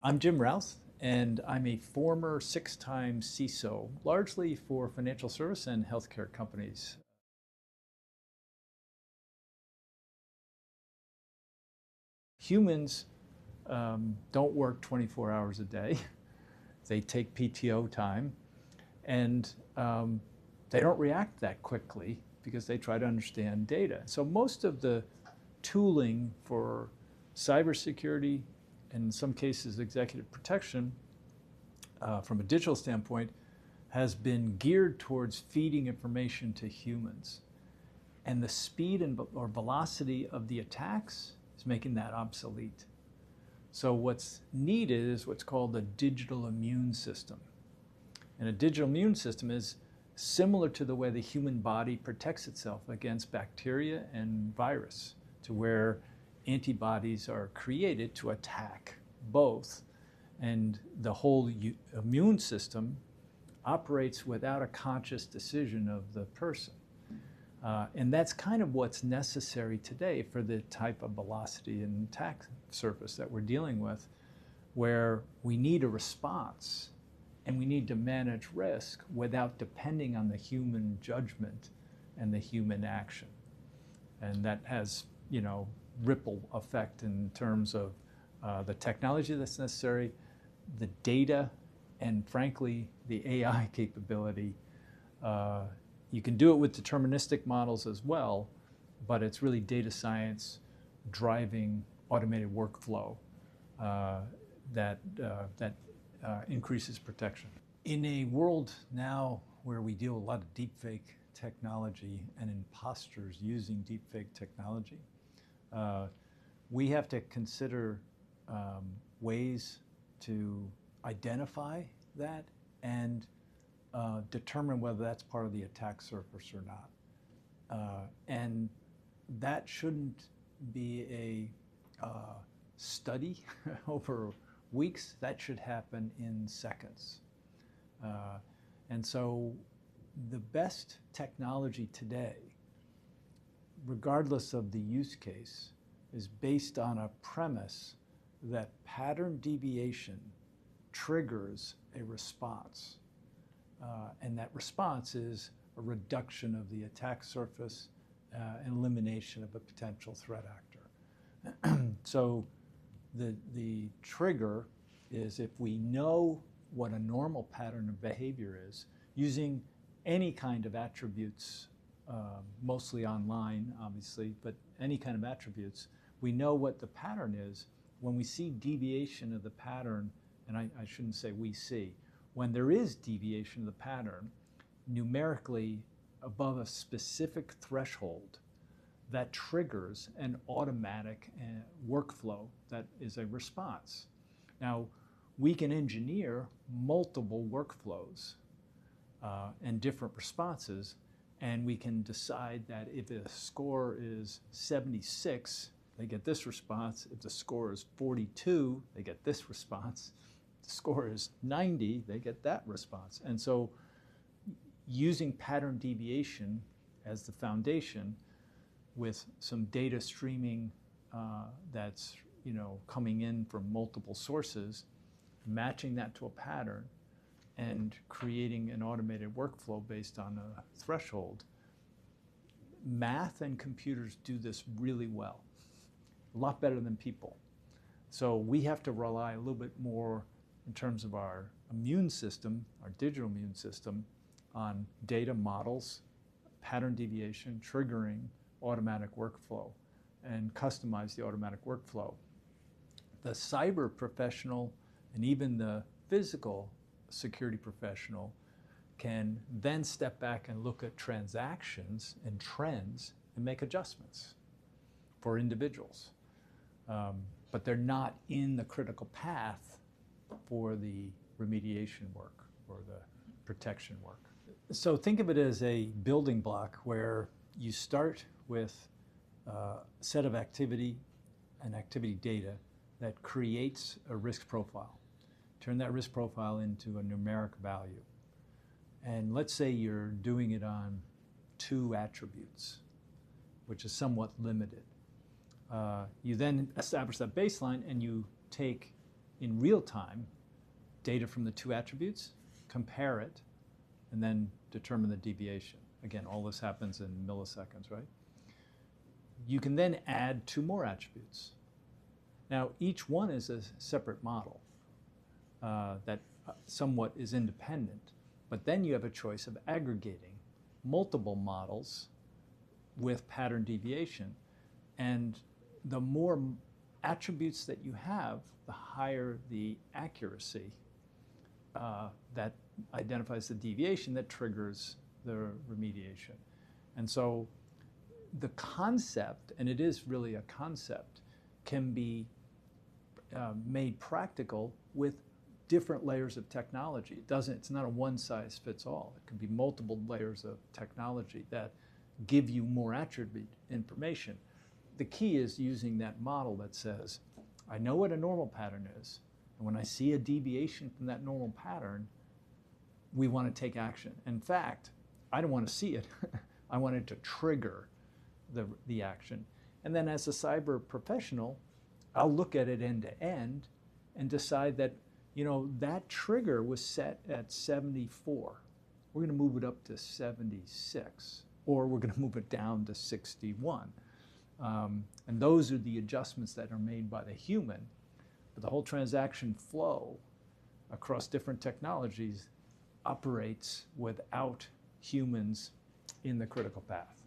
I'm Jim Routh, and I'm a former six-time CISO, largely for financial service and healthcare companies. Humans don't work 24 hours a day. They take PTO time, and they don't react that quickly because they try to understand data. So most of the tooling for cybersecurity, and in some cases executive protection, from a digital standpoint, has been geared towards feeding information to humans. And the speed or velocity of the attacks is making that obsolete. So what's needed is what's called a digital immune system. And a digital immune system is similar to the way the human body protects itself against bacteria and virus, to where antibodies are created to attack both. And the whole immune system operates without a conscious decision of the person. And that's kind of what's necessary today for the type of velocity and attack surface that we're dealing with, where we need a response and we need to manage risk without depending on the human judgment and the human action. And that has, ripple effect in terms of the technology that's necessary, the data, and frankly, the AI capability. You can do it with deterministic models as well, but it's really data science driving automated workflow that increases protection. In a world now where we deal with a lot of deepfake technology and imposters using deepfake technology, we have to consider ways to identify that and determine whether that's part of the attack surface or not. And that shouldn't be a study over weeks. That should happen in seconds. And so the best technology today, regardless of the use case, is based on a premise that pattern deviation triggers a response. And that response is a reduction of the attack surface and elimination of a potential threat actor. So the trigger is if we know what a normal pattern of behavior is, using any kind of attributes, mostly online, obviously, but any kind of attributes, we know what the pattern is. When we see deviation of the pattern, and I shouldn't say we see, when there is deviation of the pattern, numerically above a specific threshold, that triggers an automatic workflow that is a response. Now, we can engineer multiple workflows and different responses, and we can decide that if a score is 76, they get this response. If the score is 42, they get this response. If the score is 90, they get that response. And so using pattern deviation as the foundation with some data streaming that's coming in from multiple sources, matching that to a pattern, and creating an automated workflow based on a threshold. Math and computers do this really well, a lot better than people. So we have to rely a little bit more in terms of our immune system, our digital immune system, on data models, pattern deviation, triggering automatic workflow, and customize the automatic workflow. The cyber professional and even the physical security professional can then step back and look at transactions and trends and make adjustments for individuals. But they're not in the critical path for the remediation work or the protection work. So think of it as a building block where you start with a set of activity and activity data that creates a risk profile. Turn that risk profile into a numeric value. And let's say you're doing it on 2 attributes, which is somewhat limited. You then establish that baseline and you take in real time data from the two attributes, compare it, and then determine the deviation. Again, all this happens in milliseconds, right? You can then add two more attributes. Now, each one is a separate model that somewhat is independent, but then you have a choice of aggregating multiple models with pattern deviation. And the more attributes that you have, the higher the accuracy that identifies the deviation that triggers the remediation. And so the concept, and it is really a concept, can be made practical with different layers of technology. It's not a one size fits all. It can be multiple layers of technology that give you more attribute information. The key is using that model that says, I know what a normal pattern is, and when I see a deviation from that normal pattern, we want to take action. In fact, I don't want to see it. I want it to trigger the action. And then as a cyber professional, I'll look at it end to end and decide that, you know, that trigger was set at 74. We're going to move it up to 76, or we're going to move it down to 61. And those are the adjustments that are made by the human. But the whole transaction flow across different technologies operates without humans in the critical path.